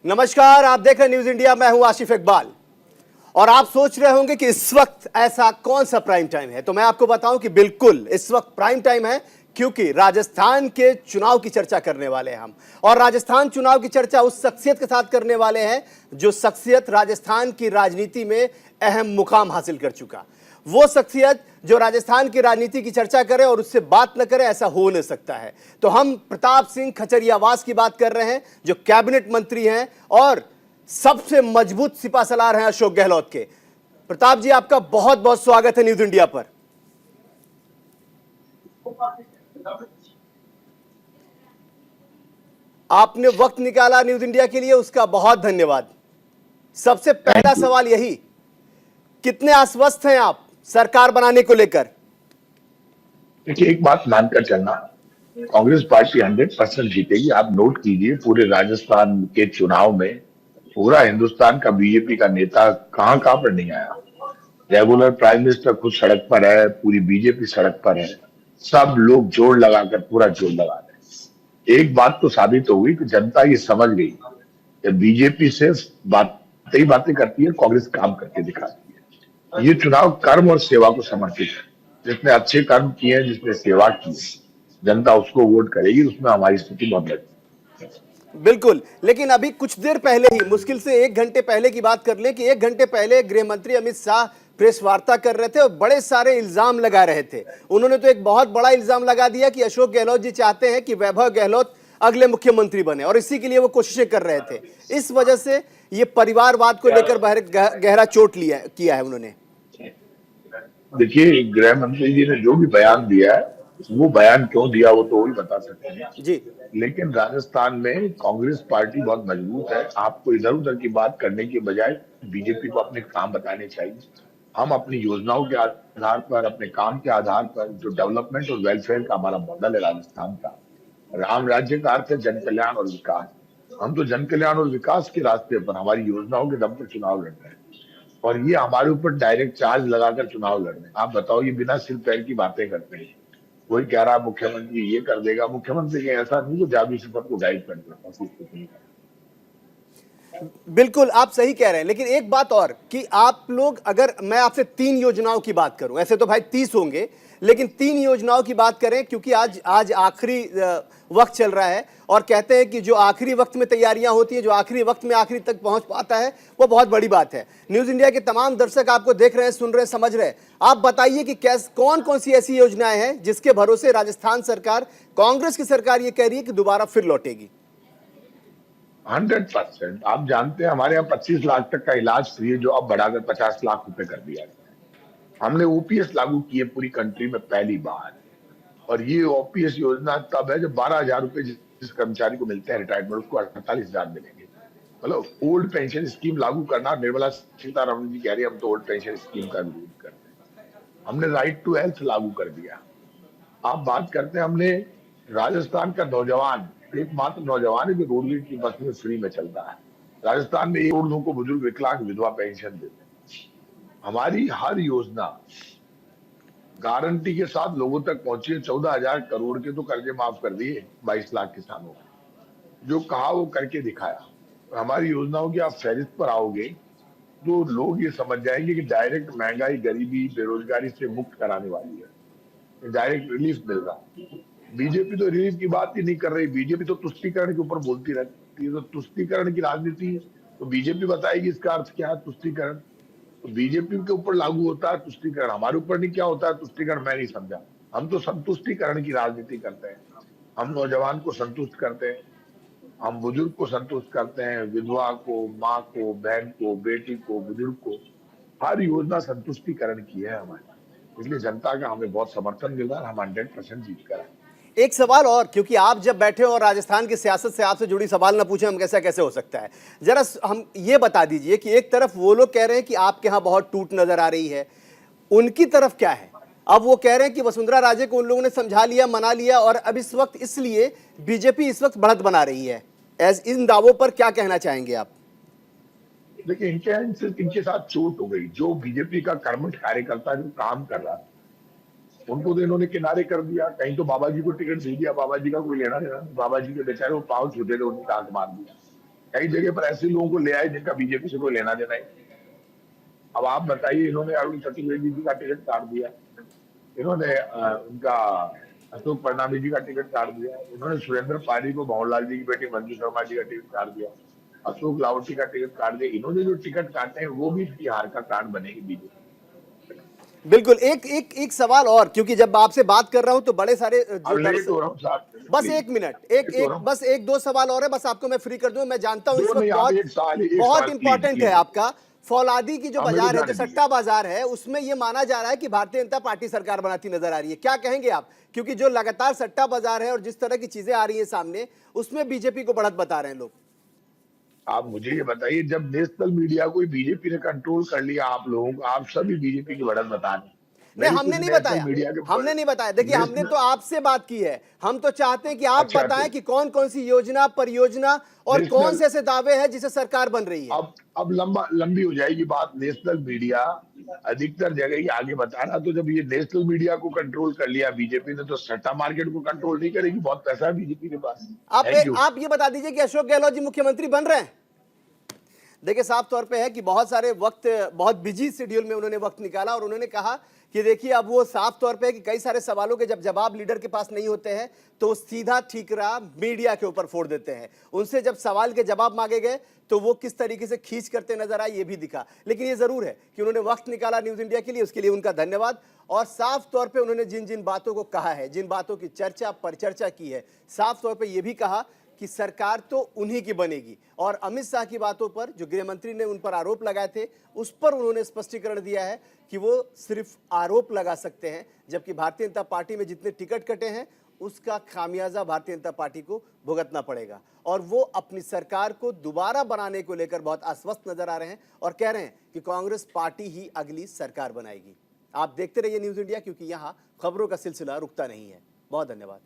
नमस्कार, आप देख रहे हैं न्यूज इंडिया। मैं हूं आसिफ इकबाल और आप सोच रहे होंगे कि इस वक्त ऐसा कौन सा प्राइम टाइम है। तो मैं आपको बताऊं कि बिल्कुल इस वक्त प्राइम टाइम है, क्योंकि राजस्थान के चुनाव की चर्चा करने वाले हैं हम। और राजस्थान चुनाव की चर्चा उस शख्सियत के साथ करने वाले हैं जो शख्सियत राजस्थान की राजनीति में अहम मुकाम हासिल कर चुका। वो शख्सियत जो राजस्थान की राजनीति की चर्चा करे और उससे बात न करे, ऐसा हो नहीं सकता है। तो हम प्रताप सिंह खचरियावास की बात कर रहे हैं, जो कैबिनेट मंत्री हैं और सबसे मजबूत सिपासलार हैं अशोक गहलोत के। प्रताप जी, आपका बहुत बहुत स्वागत है न्यूज इंडिया पर। आपने वक्त निकाला न्यूज इंडिया के लिए, उसका बहुत धन्यवाद। सबसे पहला सवाल यही, कितने आश्वस्त हैं आप सरकार बनाने को लेकर? देखिए, एक बात मानकर चलना, कांग्रेस पार्टी 100% जीतेगी। आप नोट कीजिए, पूरे राजस्थान के चुनाव में पूरा हिंदुस्तान का बीजेपी का नेता कहां कहां पर नहीं आया। रेगुलर प्राइम मिनिस्टर खुद सड़क पर है, पूरी बीजेपी सड़क पर है, सब लोग जोर लगाकर पूरा जोर लगा रहे हैं। एक बात तो साबित हो गई कि जनता ये समझ गई कि बीजेपी सिर्फ बातें ही बातें करती है, कांग्रेस काम करके दिखाती है। ये चुनाव कर्म और सेवा को समर्पित है। जिसने अच्छे कर्म किए हैं, जिसने सेवा की है, जनता उसको वोट करेगी। उसमें हमारी स्थिति बहुत बड़ी। बिल्कुल, लेकिन अभी कुछ देर पहले ही, मुश्किल से 1 घंटे पहले की बात कर लें कि 1 घंटे पहले गृह मंत्री अमित शाह प्रेस वार्ता कर रहे थे और बड़े सारे इल्जाम लगा रहे थे। उन्होंने तो एक बहुत बड़ा इल्जाम लगा दिया कि अशोक गहलोत जी चाहते हैं कि वैभव गहलोत अगले मुख्यमंत्री बने और इसी के लिए वो कोशिशें कर रहे थे। इस वजह से ये परिवारवाद को लेकर गहरा चोट किया है उन्होंने। देखिए, गृह मंत्री जी ने जो भी बयान दिया है, वो बयान क्यों दिया वो तो वही बता सकते हैं जी, लेकिन राजस्थान में कांग्रेस पार्टी बहुत मजबूत है। आपको इधर उधर की बात करने के बजाय बीजेपी को अपने काम बताने चाहिए। हम अपनी योजनाओं के आधार पर, अपने काम के आधार पर, जो डेवलपमेंट और वेलफेयर का हमारा मॉडल है राजस्थान का, राम राज्य का अर्थ है जन कल्याण और विकास। हम तो जन कल्याण और विकास के रास्ते पर, हमारी योजनाओं के दम पर चुनाव लड़ रहे हैं और ये हमारे ऊपर डायरेक्ट चार्ज लगाकर चुनाव लड़ रहे हैं। आप बताओ, ये बिना सिर पैर की बातें करते हैं। कोई कह रहा है मुख्यमंत्री ये कर देगा, मुख्यमंत्री के ऐसा नहीं, तो जादू से सबको गाइड कर देगा। बिल्कुल आप सही कह रहे हैं, लेकिन एक बात और कि आप लोग, अगर मैं आपसे 3 योजनाओं की बात करूं, ऐसे तो भाई 30 होंगे, लेकिन 3 योजनाओं की बात करें, क्योंकि आज आखिरी वक्त चल रहा है और कहते हैं कि जो आखिरी वक्त में तैयारियां होती हैं, जो आखिरी वक्त में आखिरी तक पहुंच पाता है, वो बहुत बड़ी बात है। न्यूज इंडिया के तमाम दर्शक आपको देख रहे हैं, सुन रहे हैं, समझ रहे हैं। आप बताइए कि कौन कौन सी ऐसी योजनाएं हैं जिसके भरोसे राजस्थान सरकार, कांग्रेस की सरकार, ये कह रही है कि दोबारा फिर लौटेगी? 100%। आप जानते हैं, हमारे यहाँ 25 लाख तक का इलाज फ्री है, जो अब बढ़ाकर 50 लाख रुपए कर दिया गया है। हमने ओपीएस लागू की है पूरी कंट्री में पहली बार। और ये ओपीएस योजना तब है जब 12,000 रुपए जिस कर्मचारी को मिलते हैं रिटायरमेंट, उसको 48,000 मिलेंगे। मतलब ओल्ड पेंशन स्कीम लागू करना। निर्मला सीतारमण जी कह रही है हम तो ओल्ड पेंशन स्कीम का विरोध करते हैं। हमने राइट टू हेल्थ लागू कर दिया। आप बात करते हैं, हमने राजस्थान का नौजवान, एकमात्र नौजवान है जो रोडवेज की बस में फ्री में चलता है। राजस्थान में 1 करोड़ लोगों को बुजुर्ग विकलांग विधवा पेंशन देते हैं। हमारी हर योजना गारंटी के साथ लोगों तक पहुंची है। 14,000 करोड़ के तो कर्जे माफ कर दिए 22 लाख किसानों को। जो कहा वो करके दिखाया। हमारी योजनाओं की आप फहरिस्त पर आओगे तो लोग ये समझ जाएंगे कि डायरेक्ट महंगाई, गरीबी, बेरोजगारी से मुक्त कराने वाली है। डायरेक्ट रिलीफ मिल रहा है। बीजेपी तो रिलीफ की बात ही नहीं कर रही। बीजेपी तो तुष्टीकरण के ऊपर बोलती रहती है। तो तुष्टीकरण की राजनीति, तो बीजेपी बताएगी इसका अर्थ क्या है तुष्टीकरण। तो बीजेपी के ऊपर लागू होता है तुष्टीकरण, हमारे ऊपर नहीं। क्या होता है तुष्टीकरण, मैं नहीं समझा। हम तो संतुष्टीकरण की राजनीति करते हैं। हम नौजवान को संतुष्ट करते हैं, हम बुजुर्ग को संतुष्ट करते हैं, विधवा को, माँ को, बहन को, बेटी को, बुजुर्ग को। हर योजना संतुष्टीकरण की है हमारी। इसलिए जनता का हमें बहुत समर्थन मिल रहा है। हम 100% जीत कर आए। एक सवाल और, क्योंकि आप जब बैठे और राजस्थान की सियासत से आपसे जुड़ी सवाल ना पूछे हम, कैसा कैसे हो सकता है। जरा हम ये बता दीजिए कि एक तरफ वो लोग कह रहे हैं कि आपके यहाँ बहुत टूट नजर आ रही है, उनकी तरफ क्या है? अब वो कह रहे हैं कि वसुंधरा राजे को उन लोगों ने समझा लिया, मना लिया और अब इस वक्त इसलिए बीजेपी इस वक्त बढ़त बना रही है। इन दावों पर क्या कहना चाहेंगे आप? देखिए, इनके साथ चोट हो गई। जो बीजेपी का कर्मठ कार्यकर्ता जो काम कर रहा है, उनको तो इन्होंने किनारे कर दिया। कहीं तो बाबा जी को टिकट दे दिया, बाबा जी का कोई लेना देना नहीं। बाबा जी के बेचारे वो पाँव छूटे थे, उन्हें आंख मार दिया। कई जगह पर ऐसे लोगों को ले आए जिनका बीजेपी से कोई लेना देना ही नहीं। अब आप बताइए, इन्होंने अरुण चतुर्वेदी जी का टिकट काट दिया, इन्होंने उनका अशोक परनामी जी का टिकट काट दिया, इन्होंने सुरेंद्र पारी को भंवरलाल जी की बेटी मंजू शर्मा जी का टिकट काट दिया, अशोक लाहोटी का टिकट काट दिया। इन्होंने जो टिकट काटे हैं वो भी बिहार का कार्ड बनेगी बीजेपी। बिल्कुल। एक एक एक सवाल और, क्योंकि जब आपसे बात कर रहा हूं तो बड़े सारे अब लेट हो रहा हूँ साहब, बस एक मिनट, बस एक दो सवाल और है, बस आपको मैं फ्री कर दूं। मैं जानता हूं इस दो वक्त नहीं, आप एक सवाल बहुत इंपॉर्टेंट है आपका। फौलादी की जो हाँ, मेरे बाजार है, जाने जो दीजिए। सट्टा बाजार है, उसमें यह माना जा रहा है कि भारतीय जनता पार्टी सरकार बनाती नजर आ रही है। क्या कहेंगे आप? क्योंकि जो लगातार सट्टा बाजार है और जिस तरह की चीजें आ रही है सामने, उसमें बीजेपी को बढ़त बता रहे हैं लोग। आप मुझे ये बताइए, जब नेशनल मीडिया को बीजेपी ने कंट्रोल कर लिया, आप लोगों को, आप सभी बीजेपी की बढ़त बता रहे हैं। नहीं, मेरी हमने कुछ नहीं नेशनल बताया, मीडिया के हमने नहीं बताया। देखिए, हमने नेशनल, तो आपसे बात की है। हम तो चाहते हैं कि आप अच्छा, बताएं तो कि कौन कौन सी योजना, परियोजना और कौन नेशनल, से ऐसे दावे हैं जिसे सरकार बन रही है। अब लंबी हो जाएगी बात। नेशनल मीडिया अधिकतर जगह ही आगे बता रहा, तो जब ये नेशनल मीडिया को कंट्रोल कर लिया बीजेपी ने, तो सट्टा मार्केट को कंट्रोल नहीं करेगी। बहुत पैसा है बीजेपी के पास। Thank you. आप ये बता दीजिए कि अशोक गहलोत जी मुख्यमंत्री बन रहे हैं? देखिए, साफ तौर पे है कि बहुत सारे वक्त, बहुत बिजी शेड्यूल में उन्होंने वक्त निकाला और उन्होंने कहा कि देखिए, अब वो साफ तौर पे है कि कई सारे सवालों के जब जवाब लीडर के पास नहीं होते हैं तो वो सीधा ठीकरा मीडिया के ऊपर फोड़ देते हैं। उनसे जब सवाल के जवाब मांगे गए तो वो किस तरीके से खींच करते नजर आए, ये भी दिखा। लेकिन ये जरूर है कि उन्होंने वक्त निकाला न्यूज इंडिया के लिए, उसके लिए उनका धन्यवाद। और साफ तौर पे उन्होंने जिन जिन बातों को कहा है, जिन बातों की चर्चा पर चर्चा की है, साफ तौर पे ये भी कहा कि सरकार तो उन्हीं की बनेगी। और अमित शाह की बातों पर, जो गृह मंत्री ने उन पर आरोप लगाए थे, उस पर उन्होंने स्पष्टीकरण दिया है कि वो सिर्फ आरोप लगा सकते हैं, जबकि भारतीय जनता पार्टी में जितने टिकट कटे हैं उसका खामियाजा भारतीय जनता पार्टी को भुगतना पड़ेगा। और वो अपनी सरकार को दोबारा बनाने को लेकर बहुत आश्वस्त नजर आ रहे हैं और कह रहे हैं कि कांग्रेस पार्टी ही अगली सरकार बनाएगी। आप देखते रहिए न्यूज इंडिया, क्योंकि यहां खबरों का सिलसिला रुकता नहीं है। बहुत धन्यवाद।